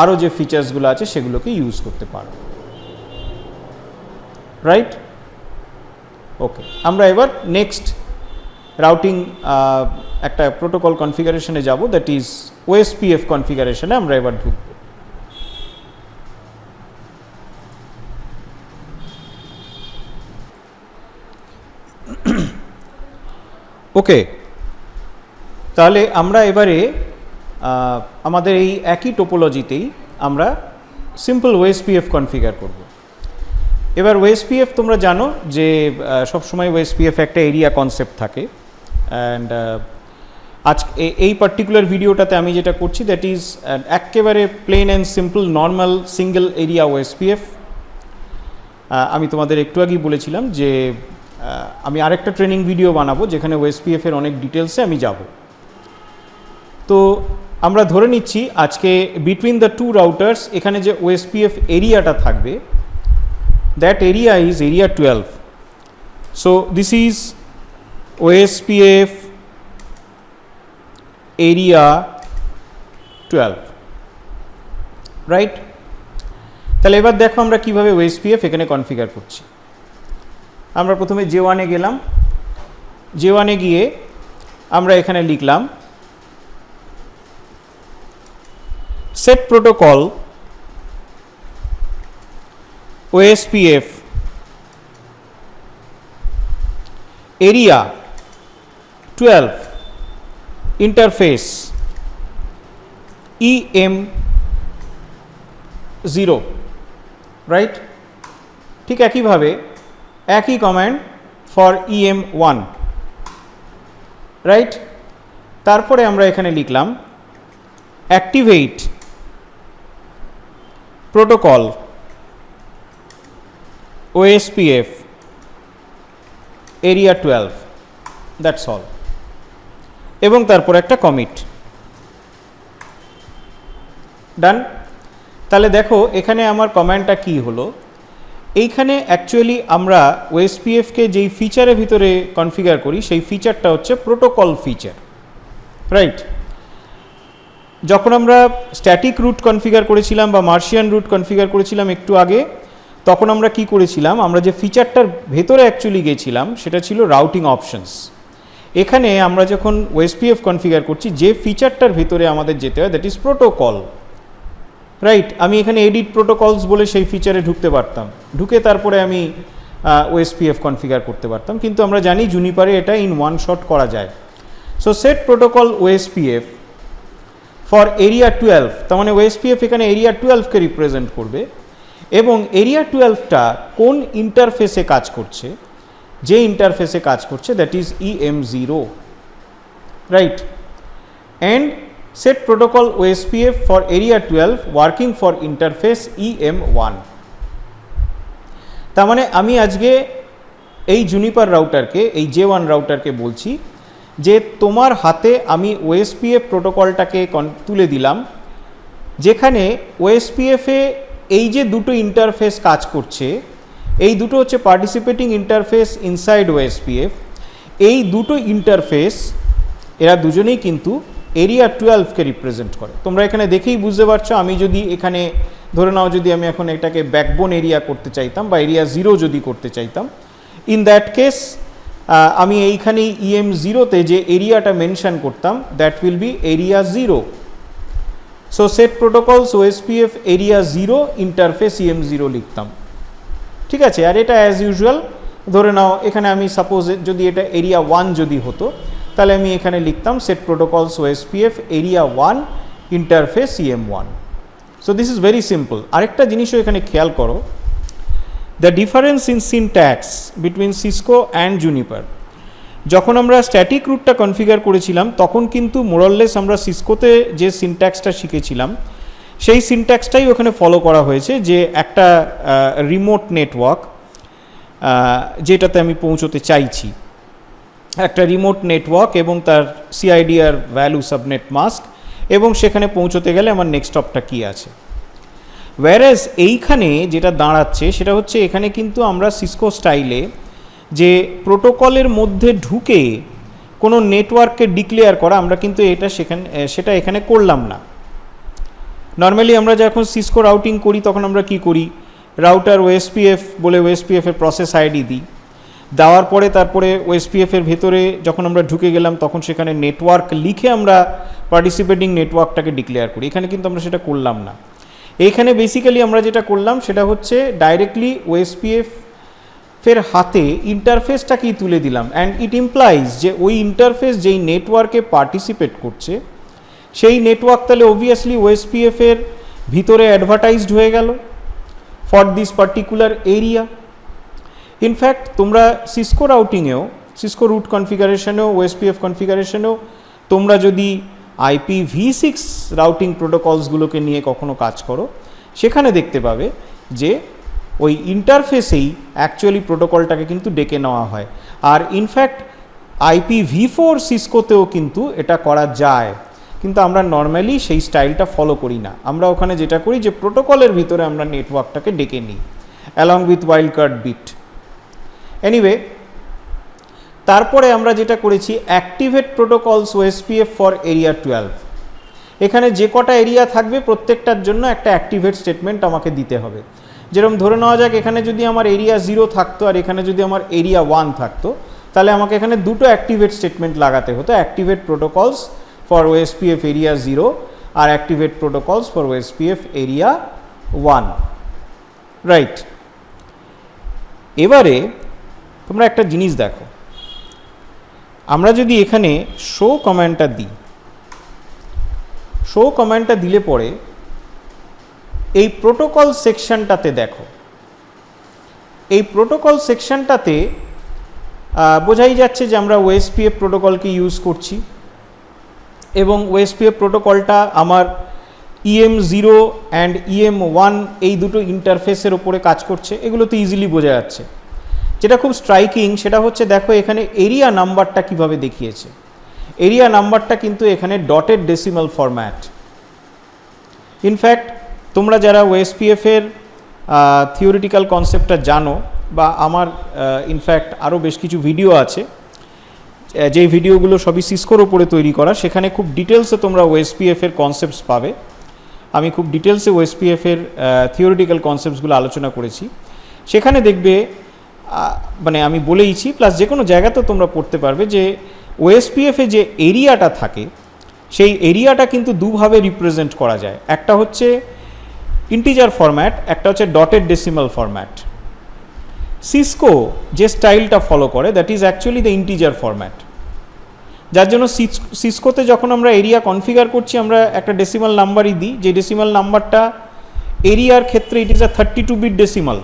আরও যে ফিচার্সগুলো আছে সেগুলোকে ইউজ করতে পারো, রাইট? ওকে, আমরা এবার নেক্সট রাউটিং একটা প্রোটোকল কনফিগারেশনে যাব, দ্যাট ইজ OSPF কনফিগারেশনে আমরা এবার ঢুকব। ওকে, তাহলে আমরা এবারে আমাদের এই একই টোপোলজিতেই আমরা সিম্পল ওএসপিএফ কনফিগার করব। এবার ওএসপিএফ তোমরা জানো যে সবসময় ওএসপিএফ একটা এরিয়া কনসেপ্ট থাকে, অ্যান্ড আজ এই পার্টিকুলার ভিডিওটাতে আমি যেটা করছি দ্যাট ইজ একেবারে plain and simple normal single area OSPF. আমি তোমাদের একটু আগেই বলেছিলাম যে আমি আরেকটা ট্রেনিং ভিডিও বানাবো যেখানে ওএসপিএফ এর অনেক ডিটেলসে আমি যাব। তো আমরা ধরে নিচ্ছি আজকে বিটুইন দ্য টু রাউটার্স এখানে যে ওএসপিএফ এরিয়াটা থাকবে, that area is area 12. So this is OSPF area 12, right? তাহলে এবার দেখো আমরা কিভাবে ওএসপিএফ এখানে কনফিগার করছি। আমরা প্রথমে J1-এ গেলাম, J1-এ গিয়ে আমরা এখানে লিখলাম set protocol OSPF area 12 interface EM0, right? ঠিক একইভাবে একই কমান্ড ফর EM1, রাইট? তারপরে আমরা এখানে লিখলাম activate protocol OSPF area 12, that's all, এবং তারপর একটা কমিট। ডান। তাহলে দেখো এখানে আমার কমান্ডটা কি হলো, এইখানে অ্যাকচুয়ালি আমরা ওএসপিএফকে যেই ফিচারের ভিতরে কনফিগার করি সেই ফিচারটা হচ্ছে প্রোটোকল ফিচার, রাইট? যখন আমরা স্ট্যাটিক রুট কনফিগার করেছিলাম বা মার্শিয়ান রুট কনফিগার করেছিলাম একটু আগে, তখন আমরা কি করেছিলাম, আমরা যে ফিচারটার ভেতরে অ্যাকচুয়ালি গেছিলাম সেটা ছিল রাউটিং অপশনস। এখানে আমরা যখন ওএসপিএফ কনফিগার করছি যে ফিচারটার ভেতরে আমাদের যেতে হয় দ্যাট ইজ প্রোটোকল, রাইট? আমি এখানে এডিট প্রোটোকলস বলে সেই ফিচারে ঢুকতে পারতাম, ঢুকে তারপরে আমি ওএসপিএফ কনফিগার করতে পারতাম, কিন্তু আমরা জানি জুনিপারে এটা ইন ওয়ান শট করা যায়। So set protocol OSPF for area 12, তার মানে ওএসপিএফ এখানে এরিয়া 12কে রিপ্রেজেন্ট করবে, এবং এরিয়া 12টা কোন ইন্টারফেসে কাজ করছে, যে ইন্টারফেসে কাজ করছে that is EM0, right? And set protocol OSPF for area 12 working for interface EM1. তার মানে আমি আজকে এই জুনিপার রাউটারকে, এই J1 রাউটারকে বলছি যে তোমার হাতে আমি OSPF প্রোটোকলটাকে তুলে দিলাম, যেখানে OSPF-এ এই যে দুটো ইন্টারফেস কাজ করছে, এই দুটো হচ্ছে পার্টিসিপেটিং ইন্টারফেস ইনসাইড OSPF। এই দুটো ইন্টারফেস এরা দুজনেই কিন্তু এরিয়া 12কে রিপ্রেজেন্ট করে। তোমরা এখানে দেখেই বুঝতে পারছো, আমি যদি এখানে ধরে নাও যদি আমি এখন এটাকে ব্যাকবোন এরিয়া করতে চাইতাম বা এরিয়া 0 যদি করতে চাইতাম, ইন দ্যাট কেস আমি এইখানেই EM0-তে যে এরিয়াটা মেনশন করতাম that will be area 0। So set protocols OSPF area 0 interface EM0 লিখতাম, ঠিক আছে? আর এটা অ্যাজ ইউজুয়াল ধরে নাও এখানে আমি সাপোজ যদি এটা এরিয়া 1 যদি হতো, তাহলে আমি এখানে লিখতাম set protocols OSPF area 1 interface EM1। So this is very simple. আরেকটা জিনিসও এখানে খেয়াল করো, the difference in syntax between Cisco and Juniper. যখন আমরা স্ট্যাটিক রুটটা কনফিগার করেছিলাম তখন কিন্তু মোরাললেস আমরা সিসকোতে যে সিনট্যাক্সটা শিখেছিলাম সেই সিনট্যাক্সটাই ওখানে ফলো করা হয়েছে, যে একটা রিমোট নেটওয়ার্ক যেটাতে আমি পৌঁছতে চাইছি, একটা রিমোট নেটওয়ার্ক এবং তার CIDR ভ্যালু সাবনেট মাস্ক, এবং সেখানে পৌঁছতে গেলে আমার নেক্সট স্টপটা কী আছে। ওয়্যারএজ এইখানে যেটা দাঁড়াচ্ছে সেটা হচ্ছে এখানে কিন্তু আমরা সিসকো স্টাইলে যে প্রোটোকলের মধ্যে ঢুকে কোনো নেটওয়ার্ককে ডিক্লেয়ার করা, আমরা কিন্তু সেটা এখানে করলাম না। নর্মালি আমরা যখন সিসকো রাউটিং করি তখন আমরা কি করি, রাউটার OSPF বলে OSPF এর প্রসেস আইডি দিই, দেওয়ার পরে তারপরে OSPF-এর ভেতরে যখন আমরা ঢুকে গেলাম তখন সেখানে নেটওয়ার্ক লিখে আমরা পার্টিসিপেটিং নেটওয়ার্কটাকে ডিক্লেয়ার করি। এখানে কিন্তু আমরা সেটা করলাম না। এইখানে বেসিক্যালি আমরা যেটা করলাম সেটা হচ্ছে ডাইরেক্টলি OSPF ফের হাতে ইন্টারফেসটাকেই তুলে দিলাম, অ্যান্ড ইট ইমপ্লাইজ যে ওই ইন্টারফেস যেই নেটওয়ার্কে পার্টিসিপেট করছে সেই নেটওয়ার্ক তাহলে অবভিয়াসলি ওএসপিএফ এর ভিতরে অ্যাডভার্টাইজড হয়ে গেল for this particular area. In fact তোমরা সিসকো রাউটিংয়েও, সিসকো রুট কনফিগারেশনেও, ওএসপিএফ কনফিগারেশনেও তোমরা যদি IPv6 রাউটিং প্রোটোকলসগুলোকে নিয়ে কখনো কাজ করো, সেখানে দেখতে পাবে যে ওই ইন্টারফেসেই অ্যাকচুয়ালি প্রোটোকলটাকে কিন্তু ডেকে নেওয়া হয়। আর ইনফ্যাক্ট IPv4 সিসকোতেও কিন্তু এটা করা যায়, কিন্তু আমরা নর্মালি সেই স্টাইলটা ফলো করি না। আমরা ওখানে যেটা করি যে প্রোটোকলের ভিতরে আমরা নেটওয়ার্কটাকে ডেকে নিই along with wild card bit. Anyway, তারপরে আমরা যেটা করেছি activate protocols OSPF for area 12। এখানে যে কটা এরিয়া থাকবে প্রত্যেকটার জন্য একটা অ্যাক্টিভেট স্টেটমেন্ট আমাকে দিতে হবে। যেরকম ধরে নেওয়া যাক এখানে যদি আমার এরিয়া 0 থাকতো আর এখানে যদি আমার এরিয়া 1 থাকতো, তাহলে আমাকে এখানে দুটো অ্যাক্টিভেট স্টেটমেন্ট লাগাতে হতো, activate protocols for OSPF area 0 আর activate protocols for OSPF area 1, right. এবারে তোমরা একটা জিনিস দেখো, আমরা যদি এখানে শো কমান্ডটা দিই, শো কমান্ডটা দিলে পরে এই প্রোটোকল সেকশনটাতে দেখো, এই প্রোটোকল সেকশনটাতে বোঝাই যাচ্ছে যে আমরা ওএসপিএফ প্রোটোকলকে ইউজ করছি এবং ওএসপিএফ প্রোটোকলটা আমার EM0 অ্যান্ড EM1 এই দুটো ইন্টারফেসের ওপরে কাজ করছে। এগুলো তো ইজিলি বোঝা যাচ্ছে। যেটা খুব স্ট্রাইকিং সেটা হচ্ছে দেখো এখানে এরিয়া নাম্বারটা কিভাবে দেখিয়েছে। এরিয়া নাম্বারটা কিন্তু এখানে ডটেড ডেসিমাল ফরম্যাট। ইনফ্যাক্ট তোমরা যারা ওএসপিএফ এর থিওরিটিক্যাল কনসেপ্টটা জানো, বা আমার ইনফ্যাক্ট আরও বেশ কিছু ভিডিও আছে যেই ভিডিওগুলো সবই সিসকোর ওপরে তৈরি করা, সেখানে খুব ডিটেলসে তোমরা ওএসপিএফ এর কনসেপ্টস পাবে। আমি খুব ডিটেলসে ওএসপিএফ এর থিওরিটিক্যাল কনসেপ্টসগুলো আলোচনা করেছি। সেখানে দেখবে মানে আমি বলেইছি, প্লাস যে কোনো জায়গাতেও তোমরা পড়তে পারবে যে ওএসপিএফে যে এরিয়াটা থাকে সেই এরিয়াটা কিন্তু দুভাবে রিপ্রেজেন্ট করা যায়। একটা হচ্ছে ইন্টিজার ফরম্যাট, একটা হচ্ছে ডটেড ডেসিমাল ফরম্যাট। সিসকো যে স্টাইলটা ফলো করে that is actually the integer format, যার জন্য সিসকোতে যখন আমরা এরিয়া কনফিগার করছি আমরা একটা ডেসিমাল নাম্বারই দিই, যে ডেসিমাল নাম্বারটা এরিয়ার ক্ষেত্রে it is a 32 bit decimal.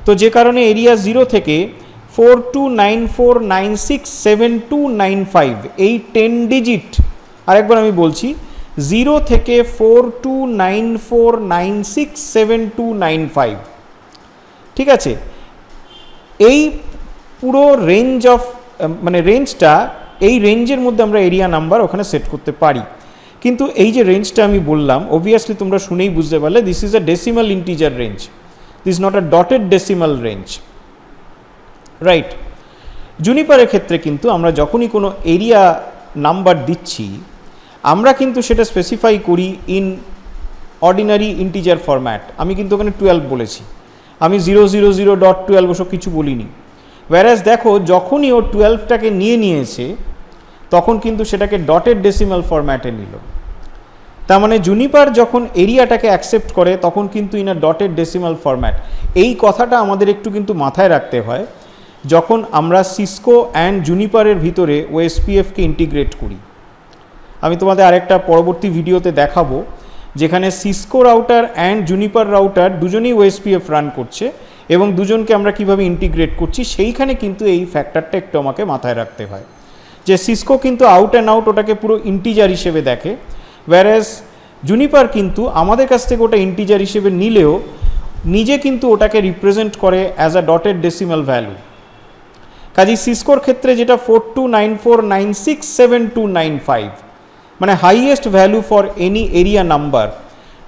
তো যে কারণে এরিয়া 0 থেকে 4294967295 এই 10 ডিজিট, আরেকবার আমি বলছি, 0 থেকে 4294967295, ঠিক আছে, এই পুরো রেঞ্জ অফ মানে রেঞ্জটা, এই রেঞ্জের মধ্যে আমরা এরিয়া নাম্বার ওখানে সেট করতে পারি। কিন্তু এই যে রেঞ্জটা আমি বললাম, অবভিয়াসলি তোমরা শুনেই বুঝতে পারলে this is a decimal integer range, this is not a dotted decimal range, right. জুনিপারের ক্ষেত্রে কিন্তু আমরা যখনই কোনো এরিয়া নাম্বার দিচ্ছি আমরা কিন্তু সেটা স্পেসিফাই করি ইন অর্ডিনারি ইন্টিজার ফরম্যাট। আমি কিন্তু ওখানে 12 বলেছি, আমি 000.12 ওসব কিছু বলিনি। ওয়্যারাজ দেখো যখনই ও 12টাকে নিয়েছে তখন কিন্তু সেটাকে ডটেড ডেসিমাল ফরম্যাটে নিল। তার মানে জুনিপার যখন এরিয়াটাকে অ্যাকসেপ্ট করে তখন কিন্তু in a dotted decimal format. এই কথাটা আমাদের একটু কিন্তু মাথায় রাখতে হয় যখন আমরা সিসকো অ্যান্ড জুনিপারের ভিতরে ওএসপিএফকে ইন্টিগ্রেট করি। আমি তোমাদের আরেকটা পরবর্তী ভিডিওতে দেখাবো যেখানে Cisco router and Juniper router দুজনেই ওএসপিএফ রান করছে এবং দুজনকে আমরা কিভাবে ইন্টিগ্রেট করছি, সেইখানে কিন্তু এই ফ্যাক্টরটা একটু আমাকে মাথায় রাখতে হয় যে সিসকো কিন্তু আউট অ্যান্ড আউট ওটাকে পুরো ইন্টিজার হিসেবে দেখে, ওয়্যারাজ জুনিপার কিন্তু আমাদের কাছ থেকে ওটা ইন্টিজার হিসেবে নিলেও নিজে কিন্তু ওটাকে রিপ্রেজেন্ট করে as a dotted decimal value. কাজেই সিসকোর ক্ষেত্রে যেটা 4294967295 মানে highest value for any area number,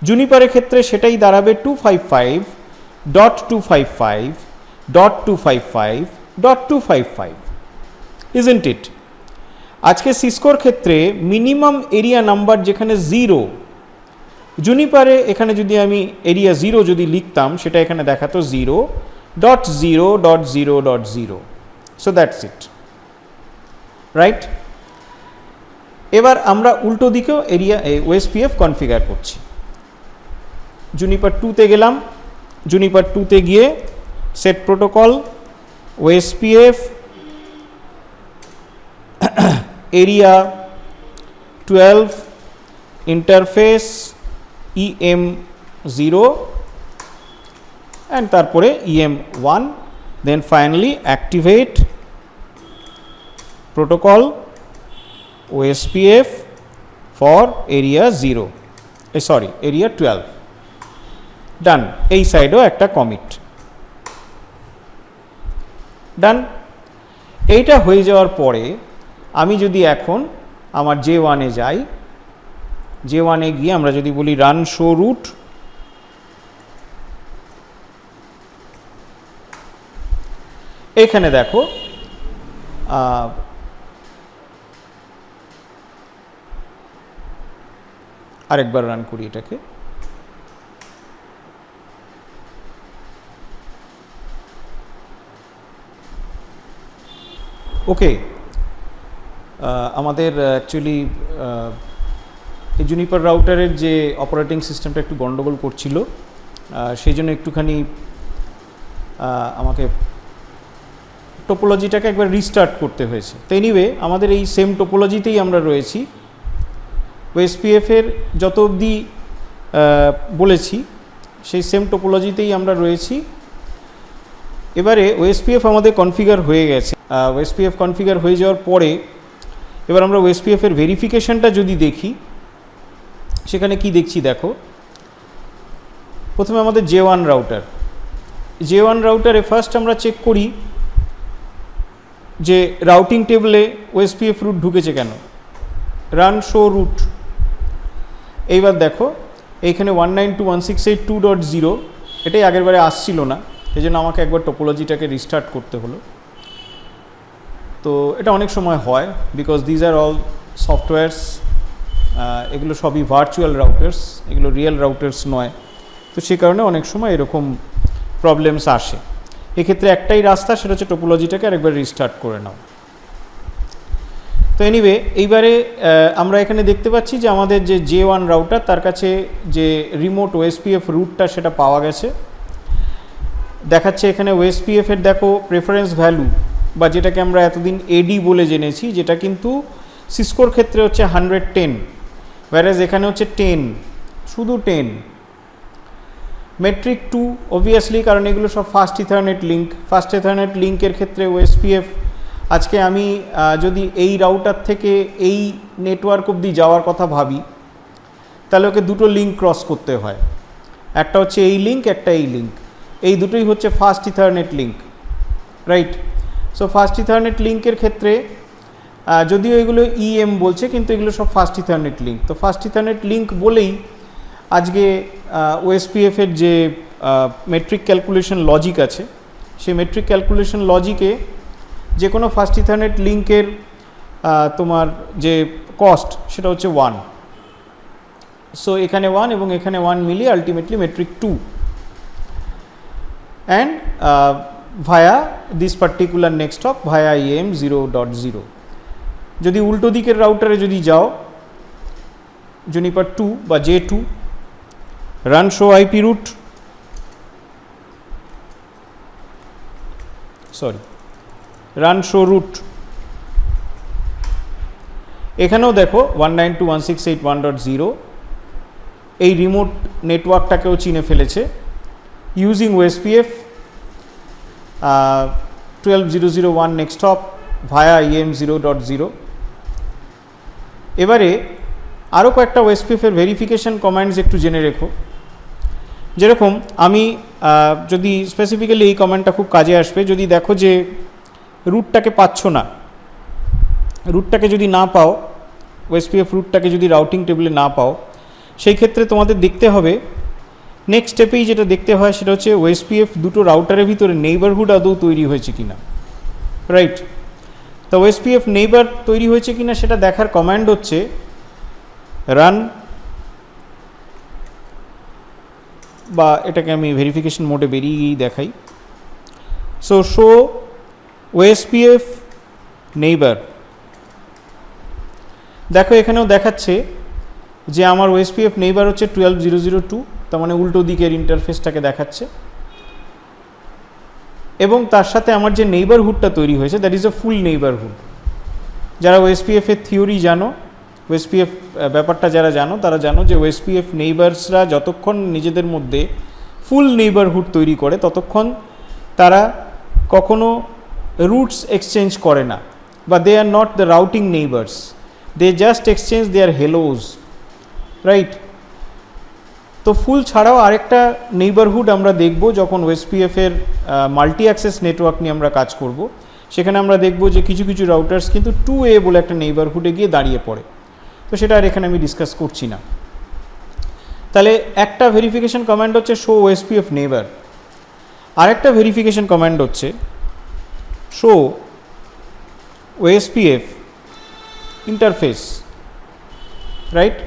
জুনিপারের ক্ষেত্রে সেটাই দাঁড়াবে 255.255.255.255, ইজন্ট ইট? আজকে সিসকোর ক্ষেত্রে মিনিমাম এরিয়া নাম্বার যেখানে 0, জুনিপারে এখানে যদি আমি এরিয়া 0 যদি লিখতাম সেটা এখানে দেখাতো 0.0.0.0, সো দ্যাটস ইট, রাইট। এবার আমরা উল্টো দিকেও এরিয়া ওএসপিএফ কনফিগার করছি। জুনিপার 2তে গেলাম, জুনিপার 2তে গিয়ে set protocol OSPF area 12 interface EM0 and তারপরে EM1, then finally activate protocol OSPF for area 0 area 12 done. এই সাইডেও একটা কমিট ডান। এইটা হয়ে যাওয়ার পরে আমি যদি এখন আমার J1 এ যাই, J1 এ গিয়ে আমরা যদি বলি রান শো রুট, এখানে দেখো আরেকবার রান করি এটাকে। ওকে, আমাদের অ্যাকচুয়ালি এই জুনিপার রাউটারের যে অপারেটিং সিস্টেমটা একটু গন্ডগোল করছিল, সেই জন্য একটুখানি আমাকে টোপোলজিটাকে একবার রিস্টার্ট করতে হয়েছে। তো এনিওয়ে আমাদের এই সেম টোপোলজিতেই আমরা রয়েছি। ওএসপিএফের যত অবধি বলেছি সেই সেম টোপোলজিতেই আমরা রয়েছি। এবারে ওএসপিএফ আমাদের কনফিগার হয়ে গেছে। ওএসপিএফ কনফিগার হয়ে যাওয়ার পরে এবার আমরা ওএসপিএফের ভেরিফিকেশনটা যদি দেখি, সেখানে কি দেখছি দেখো। প্রথমে আমাদের J1 রাউটারে ফার্স্ট আমরা চেক করি যে রাউটিং টেবলে ওএসপিএফ রুট ঢুকেছে কেন, রান শো রুট। এইবার দেখো এইখানে 192.168.2.0 এটাই আগের বারে আসছিল না, এই জন্য আমাকে একবার টোপোলজিটাকে রিস্টার্ট করতে হলো। তো এটা অনেক সময় হয়, বিকজ দিজ আর অল সফটওয়্যারস, এগুলো সবই ভার্চুয়াল রাউটার্স, এগুলো রিয়েল রাউটার্স নয়। তো সেই কারণে অনেক সময় এরকম প্রবলেমস আসে। এক্ষেত্রে একটাই রাস্তা, সেটা হচ্ছে টোপোলজিটাকে আরেকবার রিস্টার্ট করে নাও। তো এনিওয়ে এইবারে আমরা এখানে দেখতে পাচ্ছি যে আমাদের যে J1 রাউটার, তার কাছে যে রিমোট ওএসপিএফ রুটটা সেটা পাওয়া গেছে। দেখাচ্ছে এখানে ওএসপিএফ এর দেখো প্রেফারেন্স ভ্যালু, বা যেটাকে আমরা এতদিন এডি বলে জেনেছি, যেটা কিন্তু সিসকোর ক্ষেত্রে হচ্ছে 110, whereas এখানে হচ্ছে 10, শুধু 10। মেট্রিক 2 অবভিয়াসলি, কারণ এগুলো সব fast ethernet link. Fast ethernet লিঙ্কের ক্ষেত্রে ওএসপিএফ, আজকে আমি যদি এই রাউটার থেকে এই নেটওয়ার্ক অবধি যাওয়ার কথা ভাবি, তাহলে ওকে দুটো লিঙ্ক ক্রস করতে হয়। একটা হচ্ছে এই লিঙ্ক, একটা এই লিঙ্ক। এই দুটোই হচ্ছে fast ethernet link, right? So fast ethernet লিঙ্কের ক্ষেত্রে যদিও এগুলো ইএম বলছে, কিন্তু এগুলো সব ফাস্ট ইথারনেট লিঙ্ক। তো ফাস্ট ইথারনেট লিঙ্ক বলেই আজকে ওএসপিএফের যে মেট্রিক ক্যালকুলেশন লজিক আছে, সেই মেট্রিক ক্যালকুলেশন লজিকে যে কোনো ফাস্ট ইথারনেট লিঙ্কের তোমার যে কস্ট সেটা হচ্ছে 1। সো এখানে 1 এবং এখানে 1 মিলিয়ে ultimately metric 2, and via this particular next hop via EM0.0। যদি উল্টো দিকের রাউটারে যদি যাও, জুনিপার 2 বা J2, run show IP route, run show route, এখানেও দেখো 192.168.1.0 এই রিমোট নেটওয়ার্কটাকেও চিনে ফেলেছে using OSPF 12001 next hop via EM0.0। এবারে আরও কয়েকটা ওএসপিএফের ভেরিফিকেশন কমান্ডস একটু জেনে রেখো। যেরকম আমি যদি স্পেসিফিক্যালি এই কমান্ডটা খুব কাজে আসবে, যদি দেখো যে রুটটাকে পাচ্ছ না, রুটটাকে যদি না পাও, ওএসপিএফ রুটটাকে যদি রাউটিং টেবিলে না পাও, সেই ক্ষেত্রে তোমাদের দেখতে হবে, নেক্সট স্টেপেই যেটা দেখতে হয় সেটা হচ্ছে ওএসপিএফ দুটো রাউটারের ভিতরে নেইবারহুড আদৌ তৈরি হয়েছে কিনা, রাইট? তো ওএসপিএফ নেইবার তৈরি হয়েছে কিনা সেটা দেখার কমান্ড হচ্ছে রান, বা এটাকে আমি ভেরিফিকেশন মোডে বেরিয়ে গিয়েই দেখাই। সো শো ওএসপিএফ নেইবার, দেখো এখানেও দেখাচ্ছে যে আমার ওএসপিএফ নেইবার হচ্ছে 12002, তার মানে উল্টো দিকের ইন্টারফেসটাকে দেখাচ্ছে। এবং তার সাথে আমার যে নেইবারহুডটা তৈরি হয়েছে that is a full neighbourhood. যারা ওএসপিএফ এর থিওরি জানো, ওএসপিএফ ব্যাপারটা যারা জানো তারা জানো যে ওএসপিএফ নেইবার্সরা যতক্ষণ নিজেদের মধ্যে ফুল নেইবারহুড তৈরি করে ততক্ষণ তারা কখনো রুটস এক্সচেঞ্জ করে না, বা they are not the routing neighbours, they just exchange their hellos, right? তো ফুল ছাড়াও আরেকটা নেইবারহুড আমরা দেখব যখন ওএসপিএফ এর মাল্টি অ্যাক্সেস নেটওয়ার্ক নিয়ে আমরা কাজ করব। সেখানে আমরা দেখব যে কিছু কিছু রাউটার্স কিন্তু 2A বলে একটা নেইবারহুডে গিয়ে দাঁড়িয়ে পড়ে। তো সেটা আর এখানে আমি ডিসকাস করছি না। তাহলে একটা ভেরিফিকেশন কমান্ড হচ্ছে শো ওএসপিএফ নেইবার, আরেকটা ভেরিফিকেশন কমান্ড হচ্ছে শো ওএসপিএফ ইন্টারফেস, রাইট?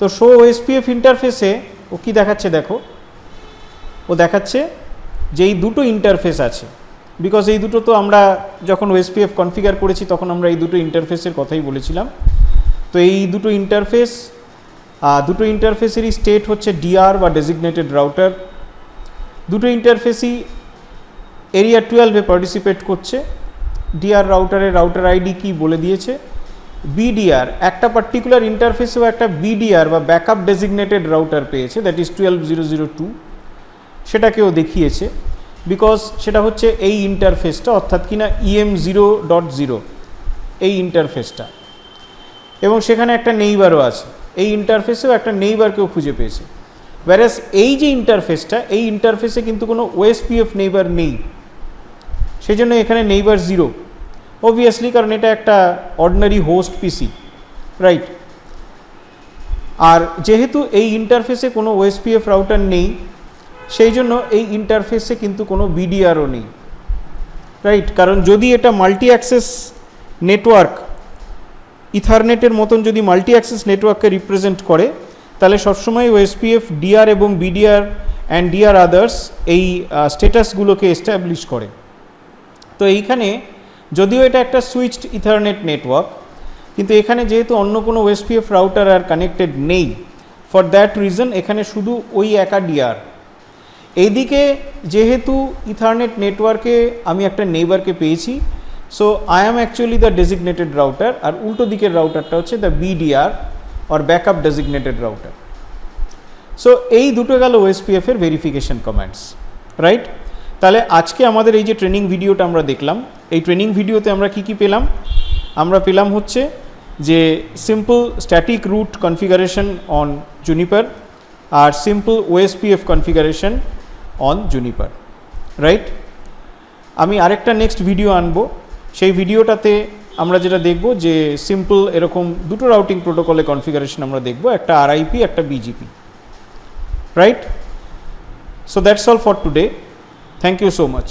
তো শো ওএসপিএফ ইন্টারফেসে ও কী দেখাচ্ছে দেখো, ও দেখাচ্ছে যে এই দুটো ইন্টারফেস আছে, বিকজ এই দুটো তো আমরা যখন ওএসপিএফ কনফিগার করেছি তখন আমরা এই দুটো ইন্টারফেসের কথাই বলেছিলাম। তো এই দুটো ইন্টারফেসেরই স্টেট হচ্ছে ডিআর বা ডেজিগনেটেড রাউটার। দুটো ইন্টারফেসই এরিয়া 12-এ পার্টিসিপেট করছে। ডিআর রাউটারের রাউটার আইডি কি বলে দিয়েছে, বিডিআর। একটা পার্টিকুলার ইন্টারফেসেও একটা বিডিআর বা ব্যাকআপ ডেজিগনেটেড রাউটার পেয়েছে, দ্যাট ইজ 12002, সেটাকেও দেখিয়েছে, বিকজ সেটা হচ্ছে এই ইন্টারফেসটা, অর্থাৎ কিনা EM0.0 এই ইন্টারফেসটা, এবং সেখানে একটা নেইবারও আছে। এই ইন্টারফেসেও একটা নেইবারকেও খুঁজে পেয়েছে। ওয়্যারএস এই যে ইন্টারফেসটা, এই ইন্টারফেসে কিন্তু কোনো ওএসপিএফ নেইবার নেই, সেই জন্য এখানে নেইবার 0 অবভিয়াসলি, কারণ এটা একটা অর্ডিনারি হোস্ট পিসি, রাইট? আর যেহেতু এই ইন্টারফেসে কোনো ওএসপিএফ রাউটার নেই, সেই জন্য এই ইন্টারফেসে কিন্তু কোনো বিডিআরও নেই, রাইট? কারণ যদি এটা মাল্টি অ্যাক্সেস নেটওয়ার্ক, ইথারনেটের মতন যদি মাল্টি অ্যাক্সেস নেটওয়ার্ককে রিপ্রেজেন্ট করে, তাহলে সবসময় ওএসপিএফ ডিআর এবং বিডিআর অ্যান্ড ডিআর আদার্স এই স্ট্যাটাসগুলোকে এস্টাবলিশ করে। তো এইখানে যদিও এটা একটা সুইচড ইথারনেট নেটওয়ার্ক, কিন্তু এখানে যেহেতু অন্য কোনো ওএসপিএফ রাউটার আর কানেক্টেড নেই, ফর দ্যাট রিজন এখানে শুধু ওই একা ডিআর। এইদিকে যেহেতু ইথারনেট নেটওয়ার্কে আমি একটা নেইবারকে পেয়েছি, so I am actually the designated router, আর উল্টো দিকের রাউটারটা হচ্ছে the BDR or backup designated router. So এই দুটো গেল ওএসপিএফ এর ভেরিফিকেশন কমান্ডস, রাইট? তাহলে আজকে আমাদের এই যে ট্রেনিং ভিডিওটা আমরা দেখলাম, এই ট্রেনিং ভিডিওতে আমরা কি কি পেলাম? আমরা পেলাম হচ্ছে যে simple static route configuration on Juniper আর simple OSPF configuration on Juniper, right? আমি আরেকটা নেক্সট ভিডিও আনবো, সেই ভিডিওটাতে আমরা যেটা দেখব যে সিম্পল এরকম দুটো রাউটিং প্রোটোকলে কনফিগারেশন আমরা দেখব, একটা আরআইপি একটা BGP, right? So that's all for today. Thank you so much.